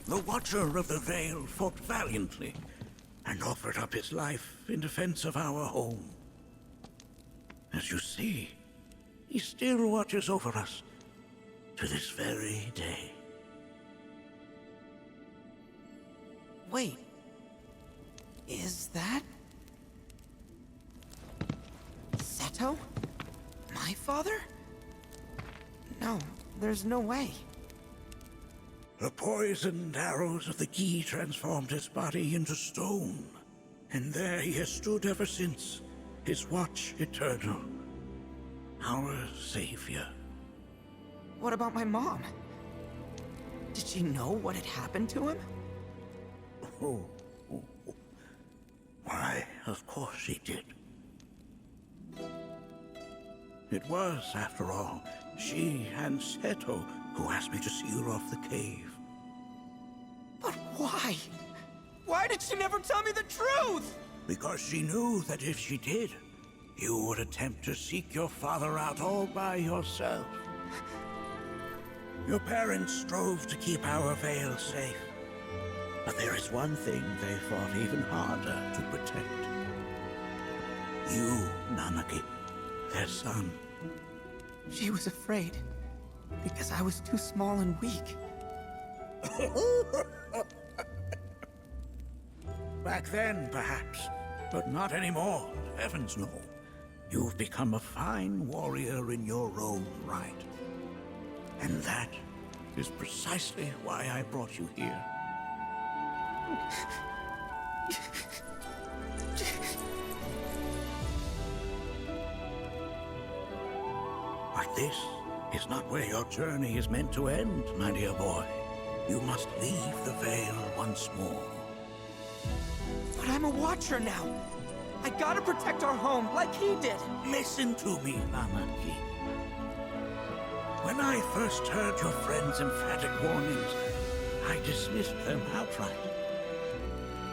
The Watcher of the Veil fought valiantly and offered up his life in defense of our home. As you see, he still watches over us to this very day. Wait. Is that... Seto? My father? No, there's no way. The poisoned arrows of the key transformed his body into stone, and there he has stood ever since, his watch eternal, our savior. What about my mom? Did she know what had happened to him? Oh. Why, of course she did. It was, after all, she and Seto who asked me to seal off the cave. But why? Why did she never tell me the truth? Because she knew that if she did, you would attempt to seek your father out all by yourself. Your parents strove to keep our veil safe. But there is one thing they fought even harder to protect. You, Nanaki, their son. She was afraid, because I was too small and weak. Back then, perhaps, but not anymore, heavens no. You've become a fine warrior in your own right. And that is precisely why I brought you here. But this is not where your journey is meant to end, my dear boy. You must leave the Veil once more. But I'm a Watcher now. I gotta protect our home like he did. Listen to me, Nanaki. When I first heard your friend's emphatic warnings, I dismissed them outright.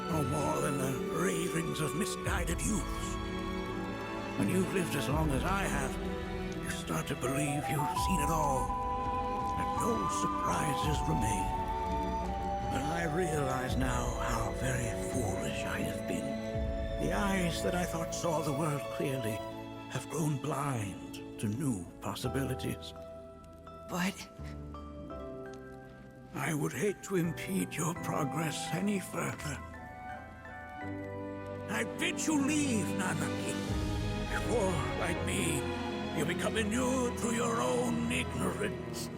No more than the ravings of misguided youths. When you've lived as long as I have, you start to believe you've seen it all, that no surprises remain. But I realize now how very foolish I have been. The eyes that I thought saw the world clearly have grown blind to new possibilities. But... I would hate to impede your progress any further. I bid you leave, Nanaki, before, like me, you become inured to your own ignorance.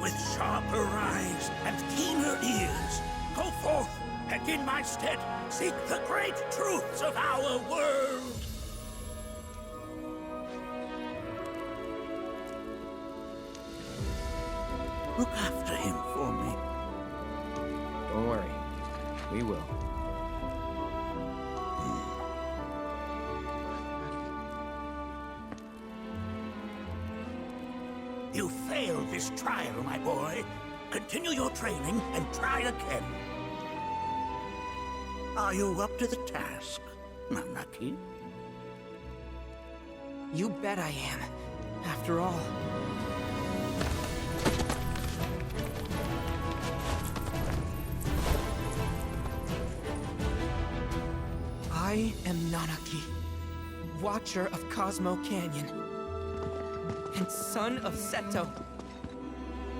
With sharper eyes and keener ears, go forth and in my stead seek the great truths of our world. Look after him for me. Don't worry. We will. You failed this trial, my boy. Continue your training and try again. Are you up to the task, Nanaki? you bet I am. After all... I am Nanaki, Watcher of Cosmo Canyon, and son of Seto,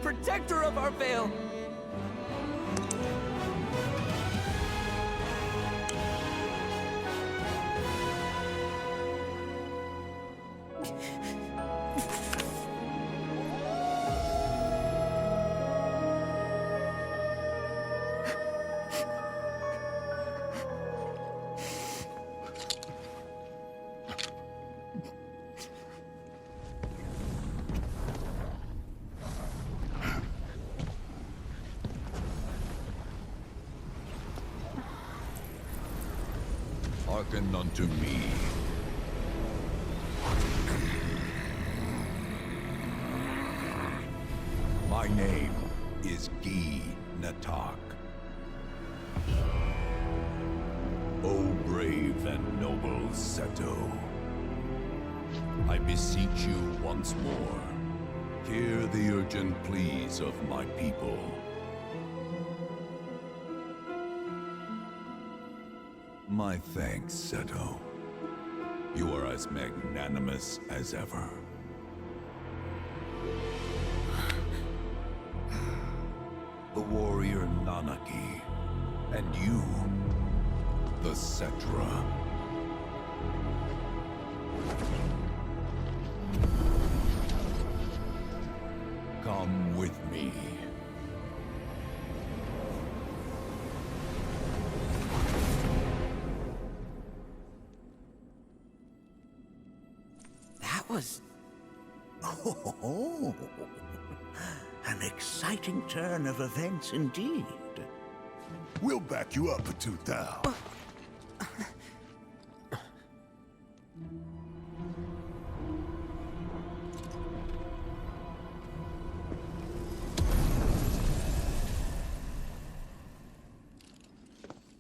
protector of our veil. Hearken unto me. My name is Gi Natak. O brave and noble Seto, I beseech you once more, hear the urgent pleas of my people. My thanks, Seto. You are as magnanimous as ever. The warrior Nanaki, and you, the Cetra. Come with me. That was... Oh, an exciting turn of events indeed. We'll back you up for 2,000.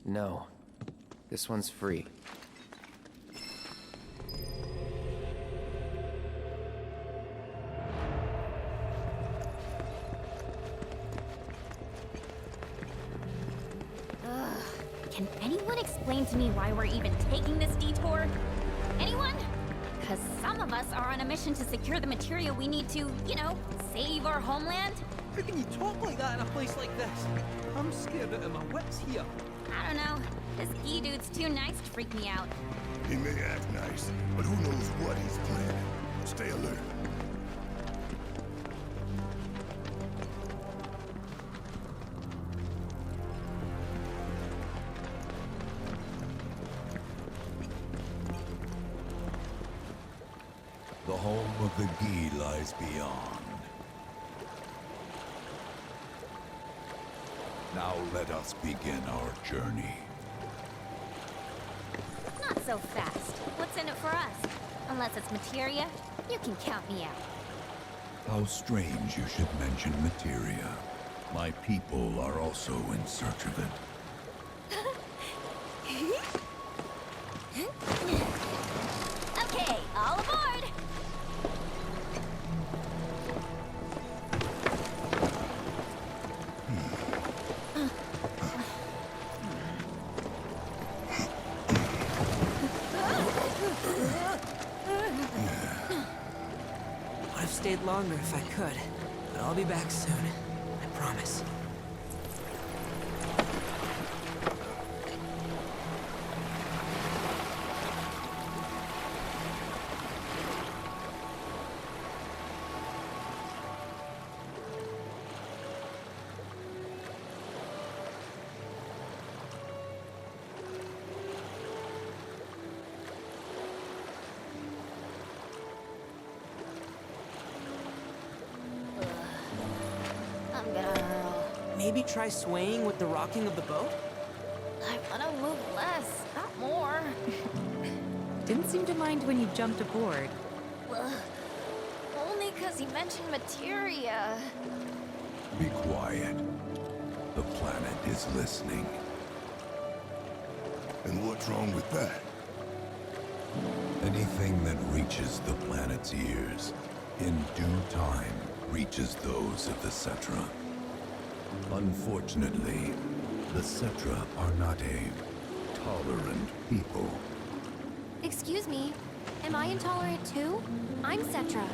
No. This one's free. Can anyone explain to me why we're even taking this detour? Anyone? Because some of us are on a mission to secure the material we need to, you know, save our homeland. How can you talk like that in a place like this? I'm scared out of my wits here. I don't know. This Guy dude's too nice to freak me out. He may act nice, but who knows what he's planning. Stay alert. The home of the Gi lies beyond. Now let us begin our journey. Not so fast. What's in it for us? Unless it's materia, you can count me out. How strange you should mention materia. My people are also in search of it. Okay, all aboard! Would have stayed longer if I could, but I'll be back soon. I promise. I'm gonna... Maybe try swaying with the rocking of the boat? I wanna move less, not more. Didn't seem to mind when you jumped aboard. Ugh. Only because he mentioned materia. Be quiet. The planet is listening. And what's wrong with that? Anything that reaches the planet's ears, in due time, reaches those of the Cetra. Unfortunately, the Cetra are not a tolerant people. Excuse me, am I intolerant too? I'm Cetra.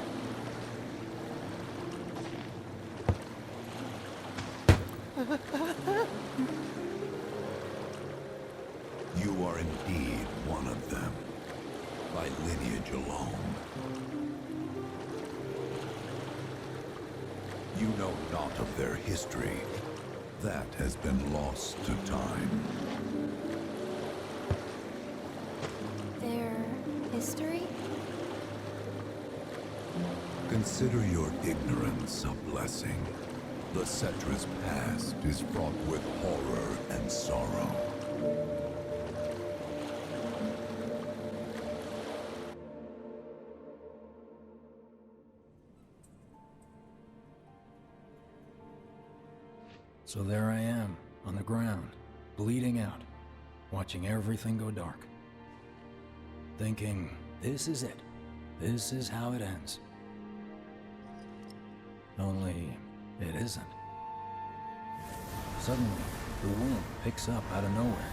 You are indeed one of them, by lineage alone. You know not of their history. That has been lost to time. Their history? Consider your ignorance a blessing. The Cetra's past is fraught with horror and sorrow. So there I am, on the ground, bleeding out, watching everything go dark. Thinking, this is it. This is how it ends. Only, it isn't. Suddenly, the wind picks up out of nowhere.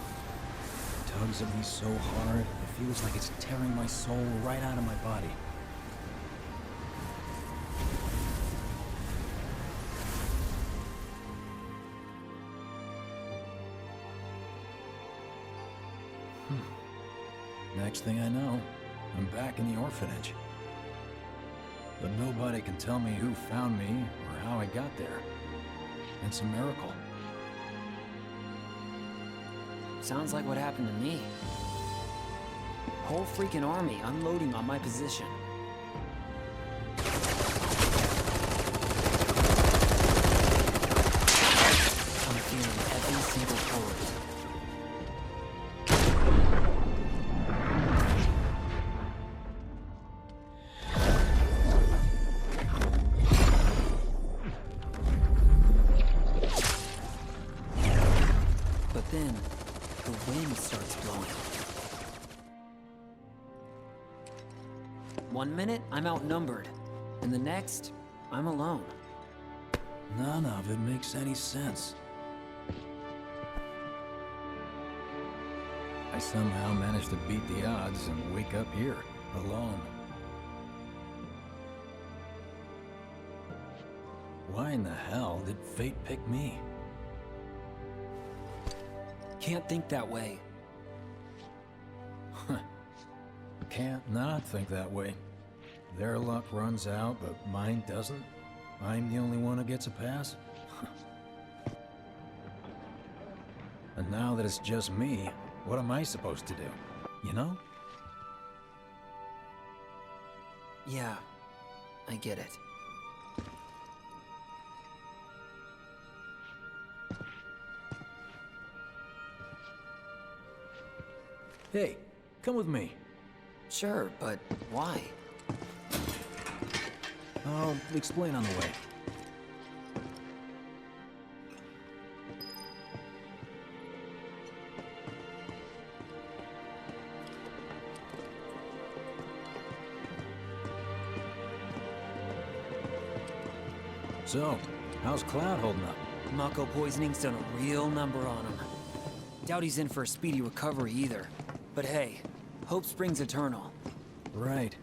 tugs at me so hard, it feels like it's tearing my soul right out of my body. Next thing I know, I'm back in the orphanage. But nobody can tell me who found me or how I got there. It's a miracle. Sounds like what happened to me. Whole freaking army unloading on my position. I'm feeling every single bullet. But then, the wind starts blowing. 1 minute, I'm outnumbered. And the next, I'm alone. None of it makes any sense. I somehow managed to beat the odds and wake up here, alone. Why in the hell did fate pick me? Can't think that way. Can't not think that way. Their luck runs out, but mine doesn't. I'm the only one who gets a pass. And now that it's just me, what am I supposed to do? You know? Yeah, I get it. Hey, come with me. Sure, but why? I'll explain on the way. So, how's Cloud holding up? Mako poisoning's done a real number on him. Doubt he's in for a speedy recovery either. But hey, hope springs eternal. Right.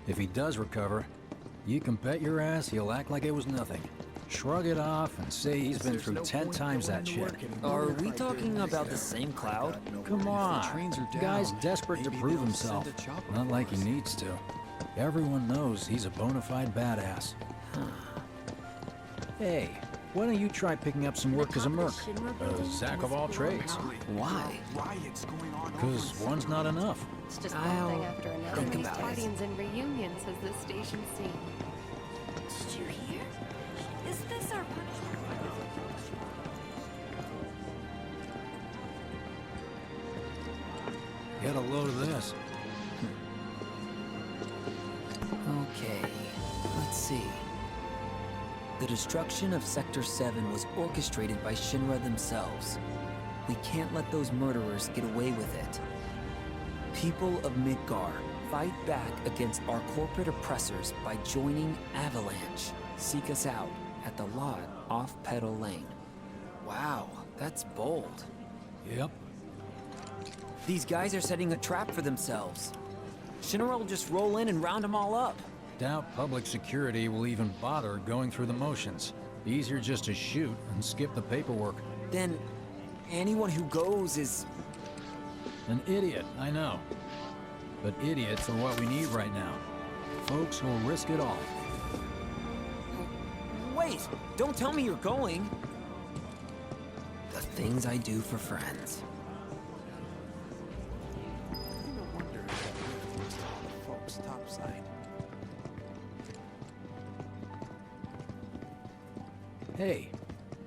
If he does recover, you can bet your ass he'll act like it was nothing. Shrug it off and say he's been through 10 times that shit. Are we talking about the same Cloud? Come on, the guy's desperate to prove himself. Not like he needs to. Everyone knows he's a bona fide badass. Hey, why don't you try picking up some work as a merc? A Zack of all trades. Why? Because one's not enough. It's just I'll one thing after another. think These about it. parties and reunions has this station seen. Did you hear? Is this our punishment? Get a load of this. Okay, let's see. The destruction of Sector 7 was orchestrated by Shinra themselves. We can't let those murderers get away with it. People of Midgar, fight back against our corporate oppressors by joining Avalanche. Seek us out at the lot off Petal Lane. Wow, that's bold. Yep. These guys are setting a trap for themselves. Shinra will just roll in and round them all up. Doubt public security will even bother going through the motions. Easier just to shoot and skip the paperwork. Then, anyone who goes is... An idiot, I know. But idiots are what we need right now. Folks who'll risk it all. Wait! Don't tell me you're going! The things I do for friends. Hey,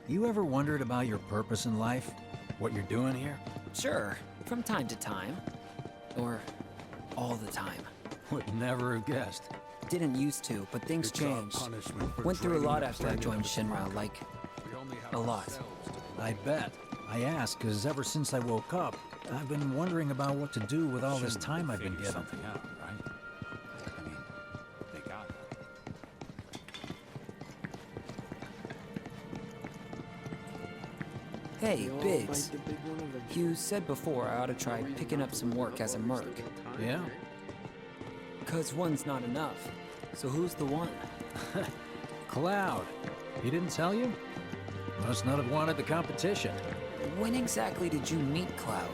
you ever wondered about your purpose in life? What you're doing here? Sure, from time to time. Or all the time. Would never have guessed. Didn't used to, but things changed. Went through a lot after I joined Shinra, like... a lot. I bet. I ask because ever since I woke up, I've been wondering about what to do with all this time I've been given. Something out, right? I mean, they got it. Hey, Biggs. You said before I ought to try picking up some work as a merc. Yeah? 'Cause one's not enough. So who's the one? Cloud. He didn't tell you? Must not have wanted the competition. When exactly did you meet Cloud?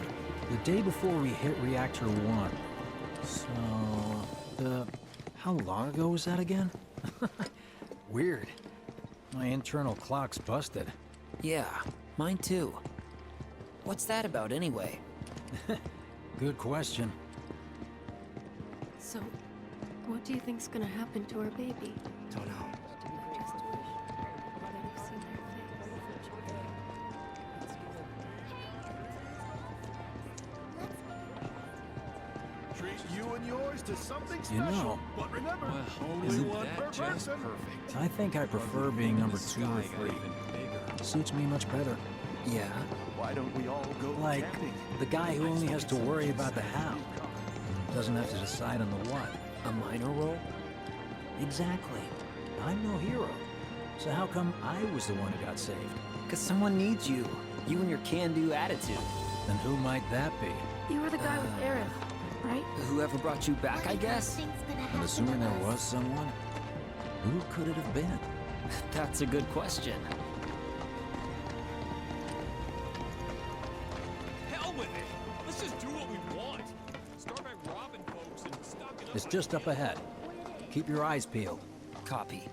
The day before we hit Reactor 1. So, how long ago was that again? Weird. My internal clock's busted. Yeah, mine too. What's that about anyway? Good question. So, what do you think's gonna happen to our baby? Don't know. Treat you and yours to something You special. know, But remember, only isn't one per person. I think I prefer being number 2 or 3. Suits me much better. Yeah? Why don't we all go Like, camping? the guy who only has to worry about the how. Doesn't have to decide on the what. A minor role? Exactly. I'm no hero. So how come I was the one who got saved? 'Cause someone needs you. You and your can-do attitude. Then who might that be? You were the guy with Aerith, right? Whoever brought you back, I guess? And assuming there was someone, who could it have been? That's a good question. Hell with it! Let's just do what we want. Start by robbing folks and stocking up. It's just up ahead. Keep your eyes peeled. Copy.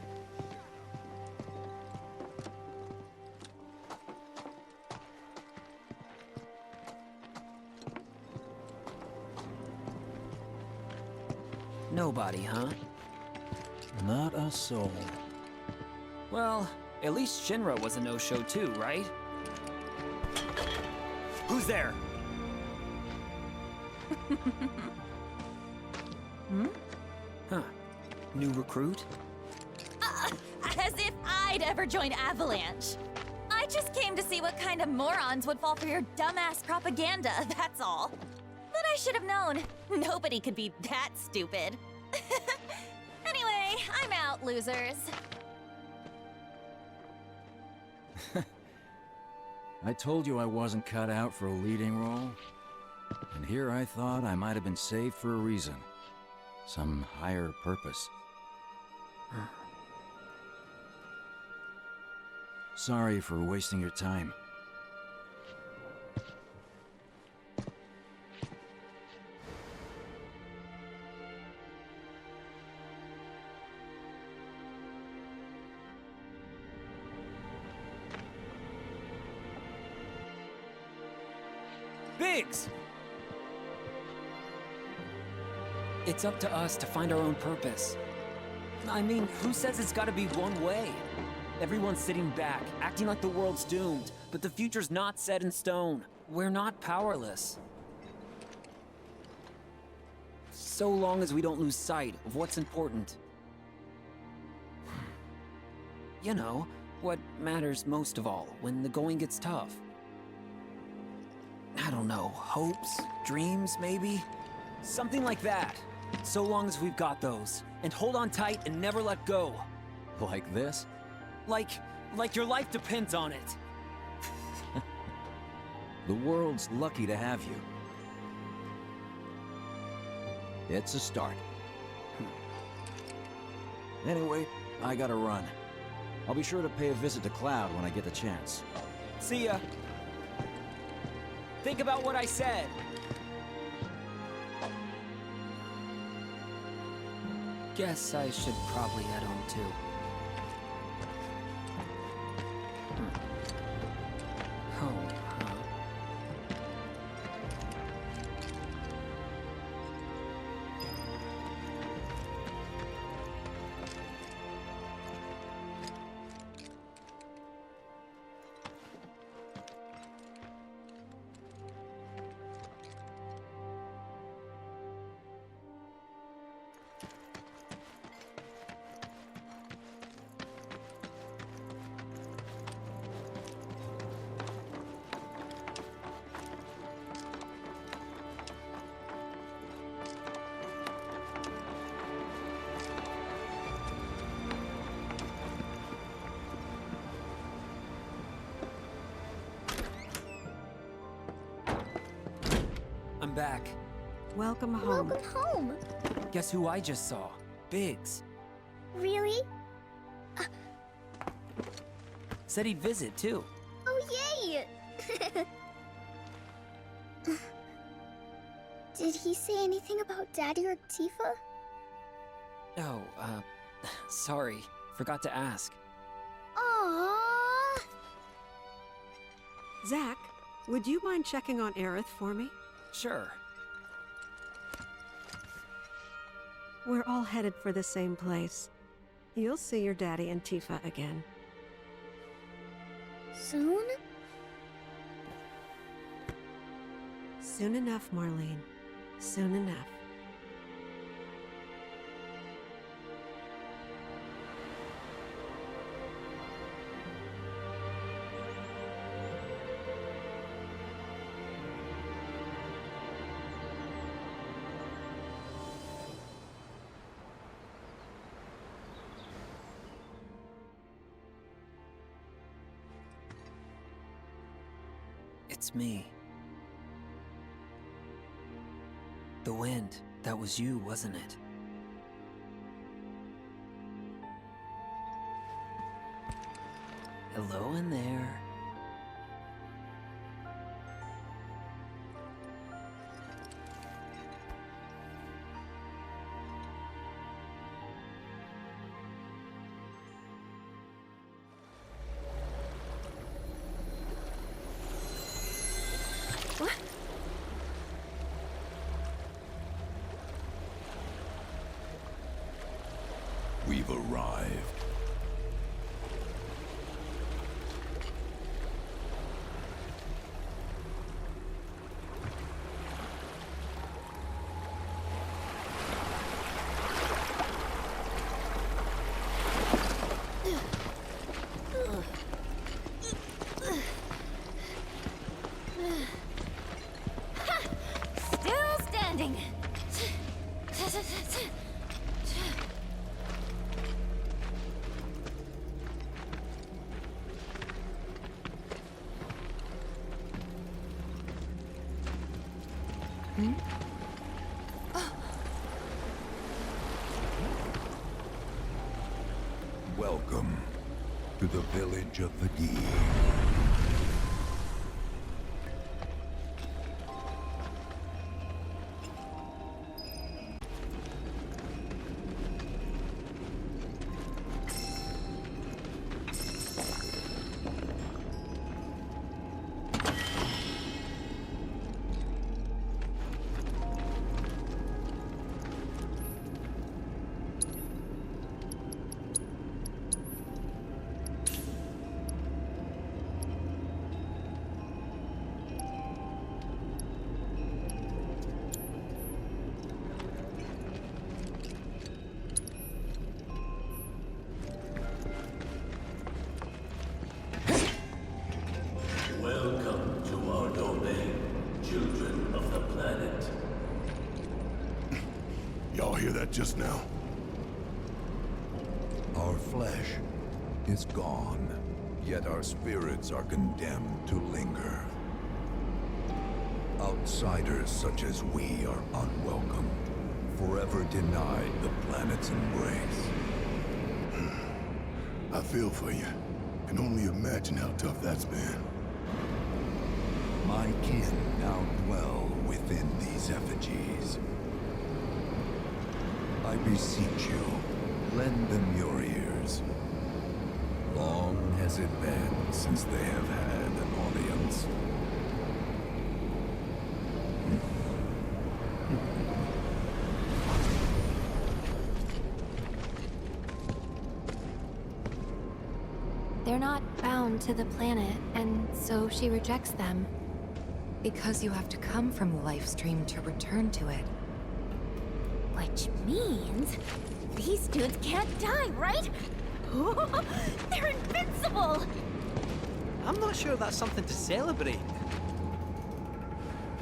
Nobody, huh? Not a soul. Well, at least Shinra was a no-show too, right? Who's there? Huh. New recruit? As if I'd ever join Avalanche. I just came to see what kind of morons would fall for your dumbass propaganda, that's all. But I should have known. Nobody could be that stupid. Anyway, I'm out, losers. I told you I wasn't cut out for a leading role. And here I thought I might have been saved for a reason. Some higher purpose. Sorry for wasting your time. Biggs! It's up to us to find our own purpose. I mean, who says it's gotta be one way? Everyone's sitting back, acting like the world's doomed, but the future's not set in stone. We're not powerless. So long as we don't lose sight of what's important. You know, what matters most of all when the going gets tough. I don't know, hopes, dreams, maybe? Something like that. So long as we've got those. And hold on tight and never let go. Like this? Like your life depends on it. The world's lucky to have you. It's a start. Anyway, I gotta run. I'll be sure to pay a visit to Cloud when I get the chance. See ya. Think about what I said. Guess I should probably head home too. Home, huh? I'm back. Welcome home. Welcome home. Guess who I just saw? Biggs. Really? Said he'd visit, too. Oh, yay! Did he say anything about Daddy or Tifa? Oh, sorry. Forgot to ask. Aww. Zach, would you mind checking on Aerith for me? Sure. We're all headed for the same place. You'll see your daddy and Tifa again. Soon? Soon enough, Marlene. Soon enough. It's me. The wind. That was you, wasn't it? Hello in there. We've arrived. Still standing. Welcome to the village of the Gi. Welcome to our domain, children of the planet. Y'all hear that just now? Our flesh is gone, yet our spirits are condemned to linger. Outsiders such as we are unwelcome, forever denied the planet's embrace. I feel for you. Can only imagine how tough that's been. My kin now dwell within these effigies. I beseech you, lend them your ears. Long has it been since they have had an audience. They're not bound to the planet, and so she rejects them. Because you have to come from the life stream to return to it. Which means these dudes can't die, right? They're invincible! I'm not sure that's something to celebrate.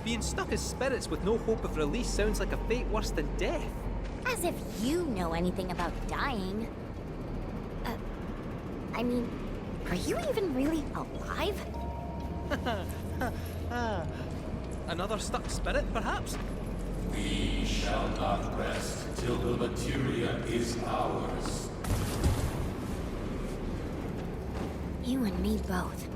Being stuck as spirits with no hope of release sounds like a fate worse than death. As if you know anything about dying. I mean, are you even really alive? Another stuck spirit, perhaps? We shall not rest till the materia is ours. You and me both.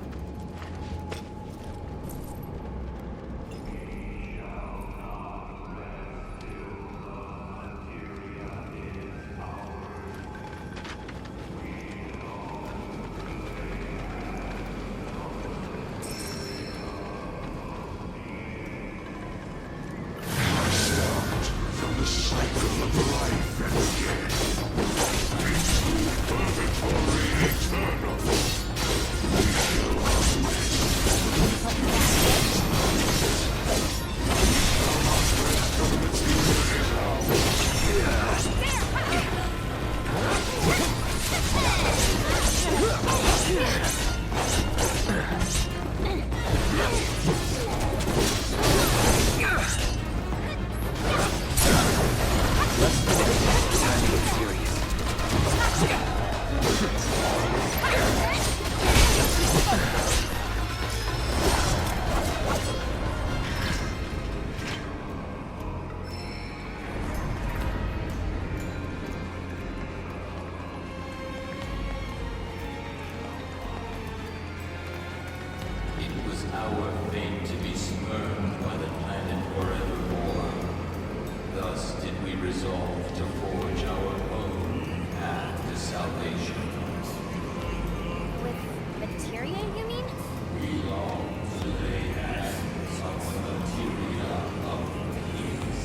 Our fate to be spurned by the planet forevermore. Thus did we resolve to forge our own path to salvation. With materia, you mean? We long to lay hands on the materia of peace.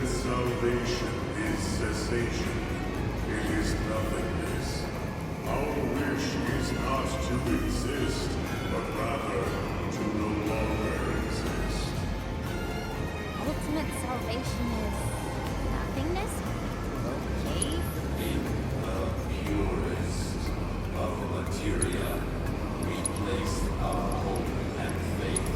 Salvation is cessation. It is nothingness. Our wish is not to exist, but rather to no longer exist. Ultimate salvation is nothingness? Okay. In the purest of materia, we place our hope and faith.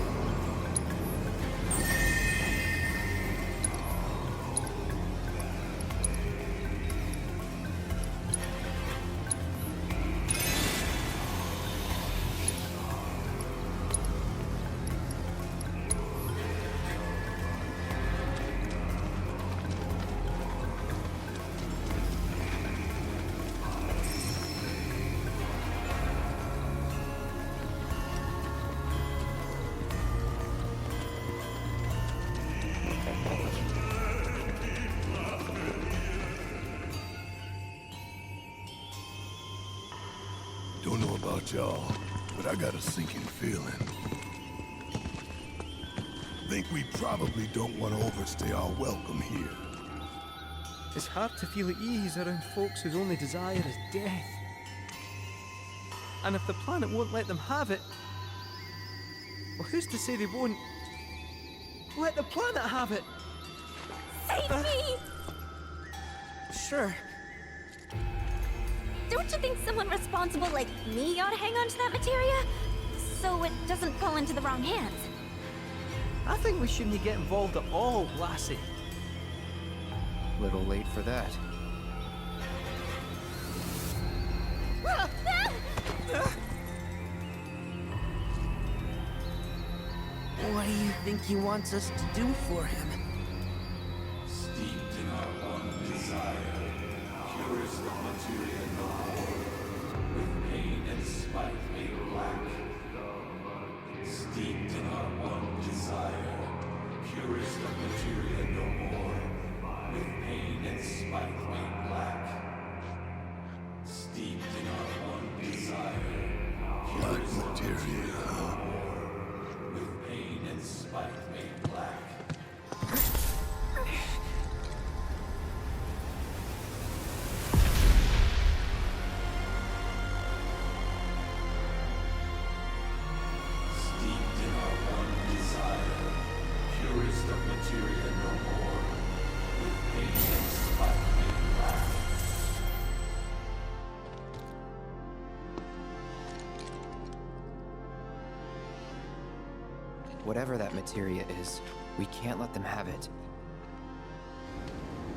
about y'all, but I got a sinking feeling. Think we probably don't want to overstay our welcome here. It's hard to feel at ease around folks whose only desire is death. And if the planet won't let them have it, well, who's to say they won't let the planet have it? Save me! Sure. Don't you think someone responsible like me ought to hang on to that materia? So it doesn't fall into the wrong hands? I think we shouldn't get involved at all, lassie. Little late for that. What do you think he wants us to do for him? Steeped in our one desire, purest of materia no more, with pain and spite made black. Steeped in our one desire, purest of materia no more, with pain and spite made black. Steeped in our one desire, Black materia, huh? with pain and spite made black. Steeped in our one desire, purest of materia no more, with pain and spite made black. Whatever that materia is, we can't let them have it.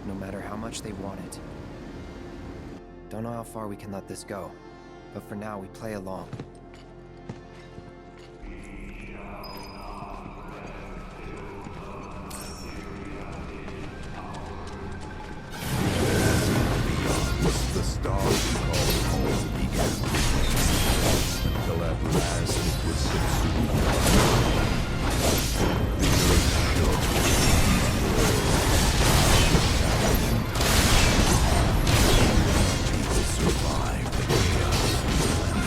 No matter how much they want it. Don't know how far we can let this go, but for now we play along. The stars we call home began to change, until at last it was subsumed by night. The earth shook. People survived the chaos, and the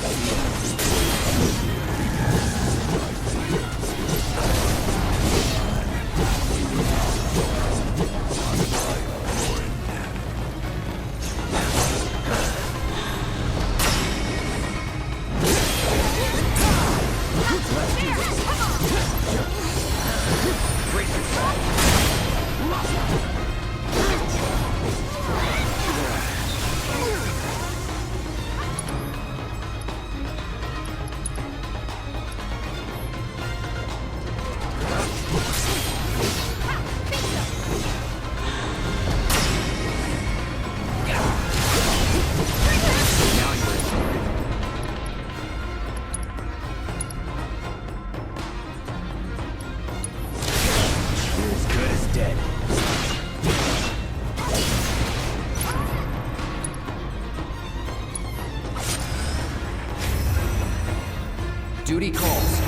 began Duty calls.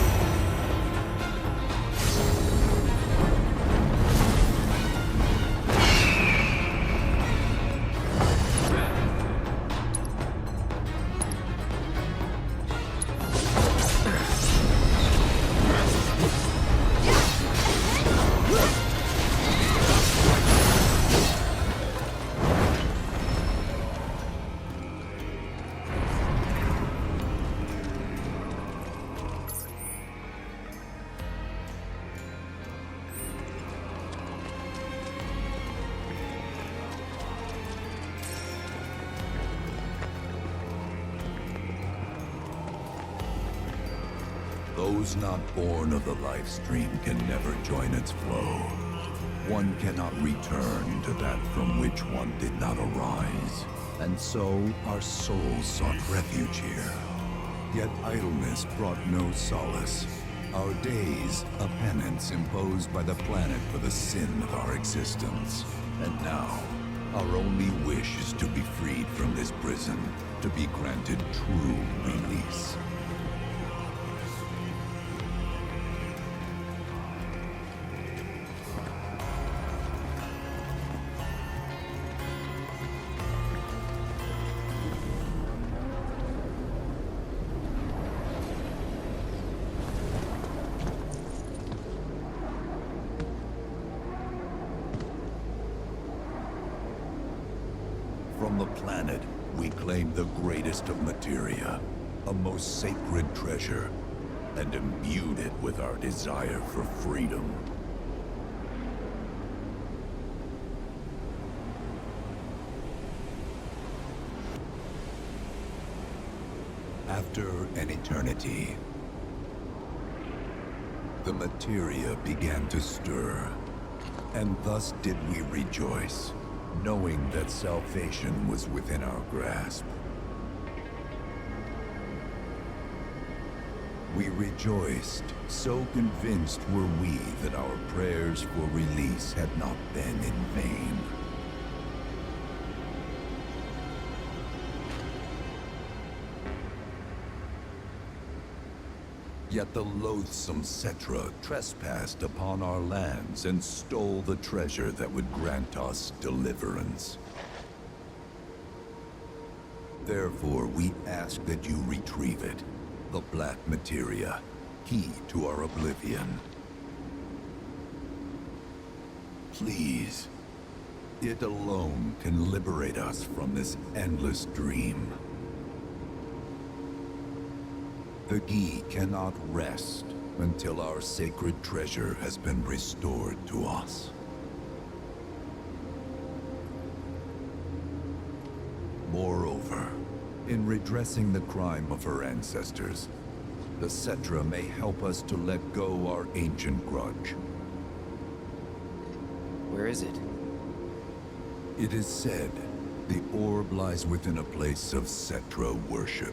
Those not born of the life stream can never join its flow. One cannot return to that from which one did not arise. And so our souls sought refuge here. Yet idleness brought no solace. Our days, a penance imposed by the planet for the sin of our existence. And now, our only wish is to be freed from this prison, to be granted true release. From the planet, we claim the greatest of materia, a most sacred treasure, and imbued it with our desire for freedom. After an eternity, the materia began to stir, and thus did we rejoice, knowing that salvation was within our grasp. We rejoiced, so convinced were we that our prayers for release had not been in vain. Yet the loathsome Cetra trespassed upon our lands and stole the treasure that would grant us deliverance. Therefore, we ask that you retrieve it, the black materia, key to our oblivion. Please, it alone can liberate us from this endless dream. The Gi cannot rest until our sacred treasure has been restored to us. Moreover, in redressing the crime of her ancestors, the Cetra may help us to let go our ancient grudge. Where is it? It is said the orb lies within a place of Cetra worship.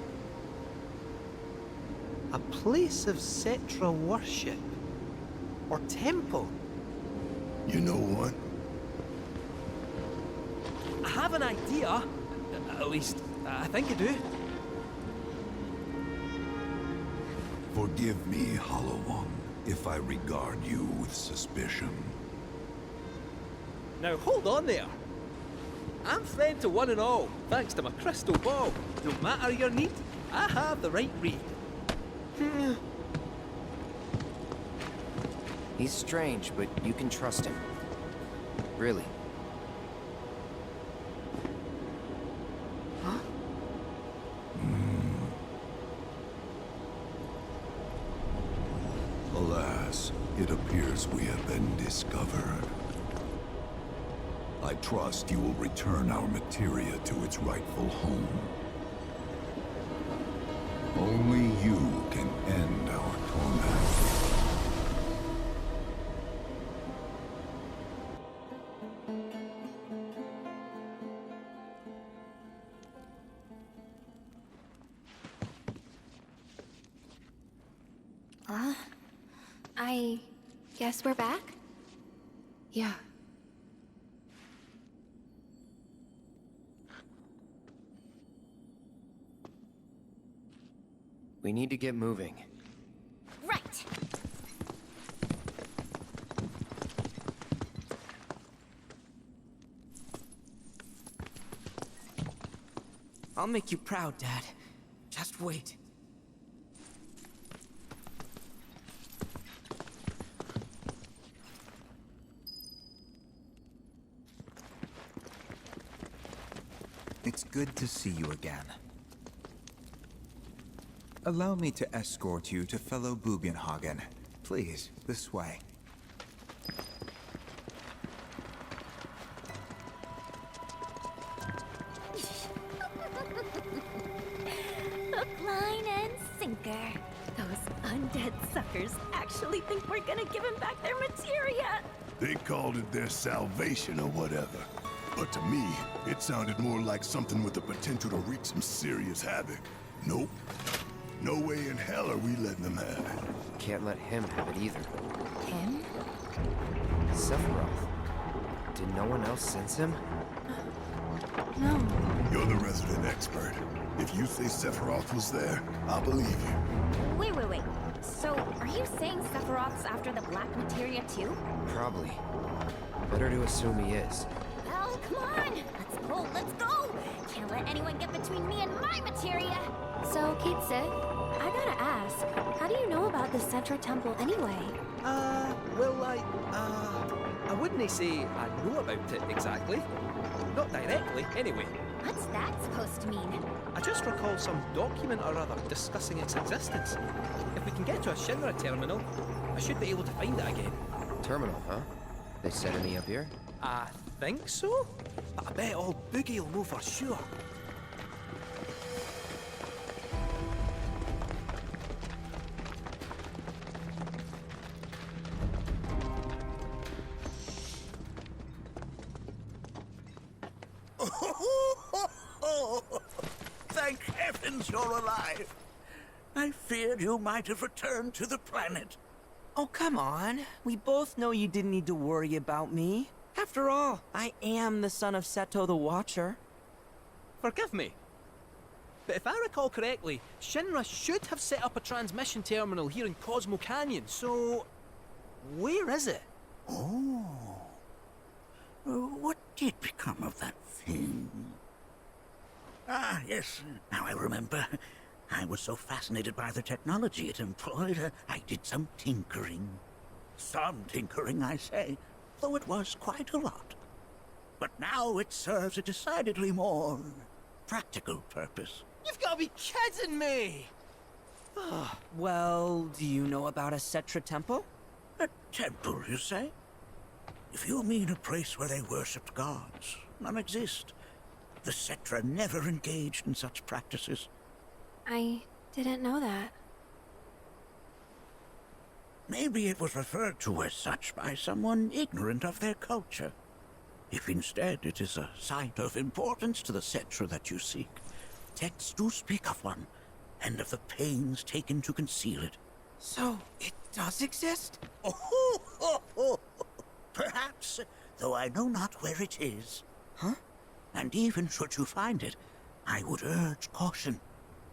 A place of Cetra worship? Or temple? You know what? I have an idea. At least, I think I do. Forgive me, Hollow One, if I regard you with suspicion. Now hold on there. I'm friend to one and all, thanks to my crystal ball. No matter your need, I have the right read. He's strange, but you can trust him. Really. Huh? Alas, it appears we have been discovered. I trust you will return our materia to its rightful home. Only you can end our torment. I guess we're back? Yeah. We need to get moving. Right. I'll make you proud, Dad. Just wait. It's good to see you again. Allow me to escort you to fellow Bugenhagen. Please, this way. Hook, line, and sinker. Those undead suckers actually think we're gonna give them back their materia. They called it their salvation or whatever. But to me, it sounded more like something with the potential to wreak some serious havoc. Nope. No way in hell are we letting them have it. Can't let him have it either. Him? Sephiroth. Did no one else sense him? No. You're the resident expert. If you say Sephiroth was there, I'll believe you. Wait. So, are you saying Sephiroth's after the black materia too? Probably. Better to assume he is. Well, come on! Let's go! Can't let anyone get between me and my materia! So, Kate Sith, I gotta ask, how do you know about the Cetra Temple anyway? I wouldn't say I know about it exactly. Not directly, anyway. What's that supposed to mean? I just recall some document or other discussing its existence. If we can get to a Shinra terminal, I should be able to find it again. Terminal, huh? They set any up here? I think so? But I bet old Boogie will know for sure. Thank heavens you're alive. I feared you might have returned to the planet. Oh, come on. We both know you didn't need to worry about me. After all, I am the son of Seto the Watcher. Forgive me. But if I recall correctly, Shinra should have set up a transmission terminal here in Cosmo Canyon, so... where is it? Oh. What did become of that thing? Ah, yes, now I remember. I was so fascinated by the technology it employed, I did some tinkering. Some tinkering, I say, though it was quite a lot. But now it serves a decidedly more practical purpose. You've got to be kidding me! Well, do you know about a Cetra temple? A temple, you say? If you mean a place where they worshipped gods, none exist. The Cetra never engaged in such practices. I didn't know that. Maybe it was referred to as such by someone ignorant of their culture. If instead it is a site of importance to the Cetra that you seek, texts do speak of one, and of the pains taken to conceal it. So, it does exist? Oh, perhaps, though I know not where it is. Huh? And even should you find it, I would urge caution.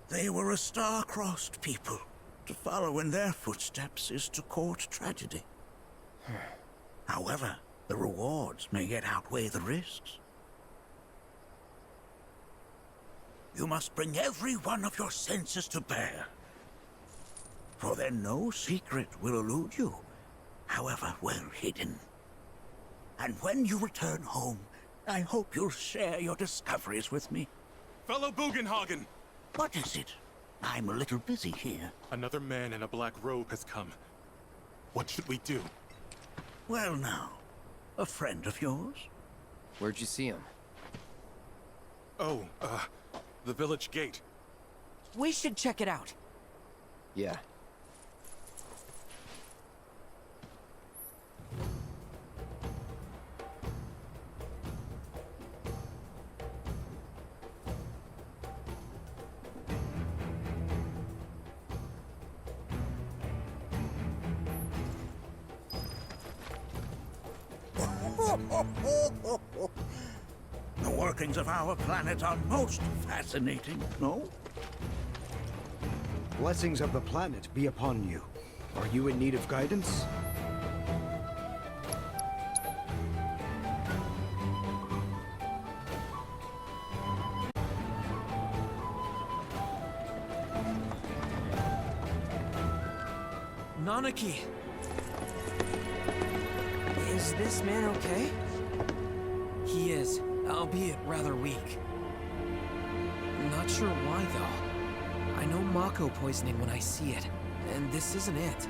They were a star-crossed people. To follow in their footsteps is to court tragedy. However, the rewards may yet outweigh the risks. You must bring every one of your senses to bear. For then no secret will elude you, however well hidden. And when you return home, I hope you'll share your discoveries with me. Fellow Bugenhagen! What is it? I'm a little busy here. Another man in a black robe has come. What should we do? Well now, a friend of yours? Where'd you see him? Oh, the village gate. We should check it out. Yeah. The workings of our planet are most fascinating, no? Blessings of the planet be upon you. Are you in need of guidance? Nanaki! Is this man okay? He is, albeit rather weak. Not sure why, though. I know Mako poisoning when I see it, and this isn't it.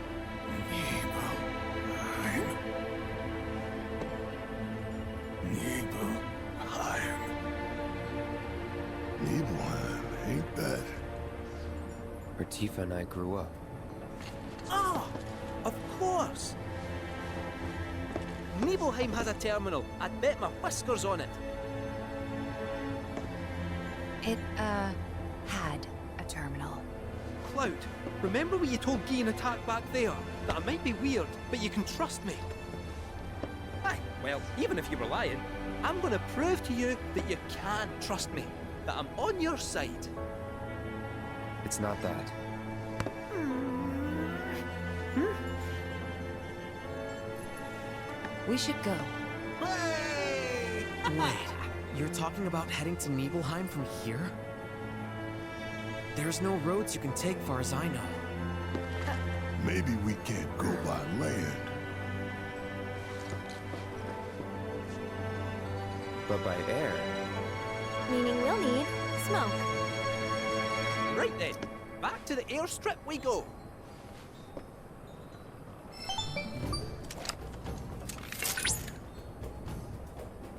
Nibelheim, ain't that? Where Tifa and I grew up. Oh, of course! Nibelheim has a terminal. I'd bet my whiskers on it. It, had a terminal. Cloud, remember when you told Guy and Attack back there? That I might be weird, but you can trust me. Aye, well, even if you were lying, I'm gonna prove to you that you can trust me. That I'm on your side. It's not that. We should go. Wait, you're talking about heading to Nibelheim from here? There's no roads you can take far as I know. Maybe we can't go by land. But by air... Meaning we'll need smoke. Right then, back to the airstrip we go.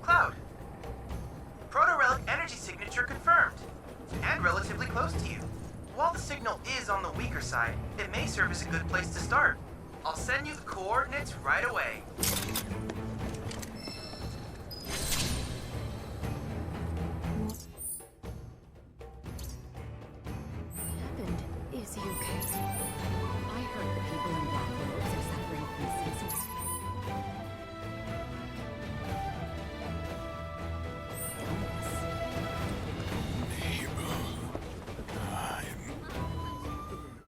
Cloud. Proto-relic energy signature confirmed. And relatively close to you. While the signal is on the weaker side, it may serve as a good place to start. I'll send you the coordinates right away. What happened? Is he okay? I heard the people in Blackwood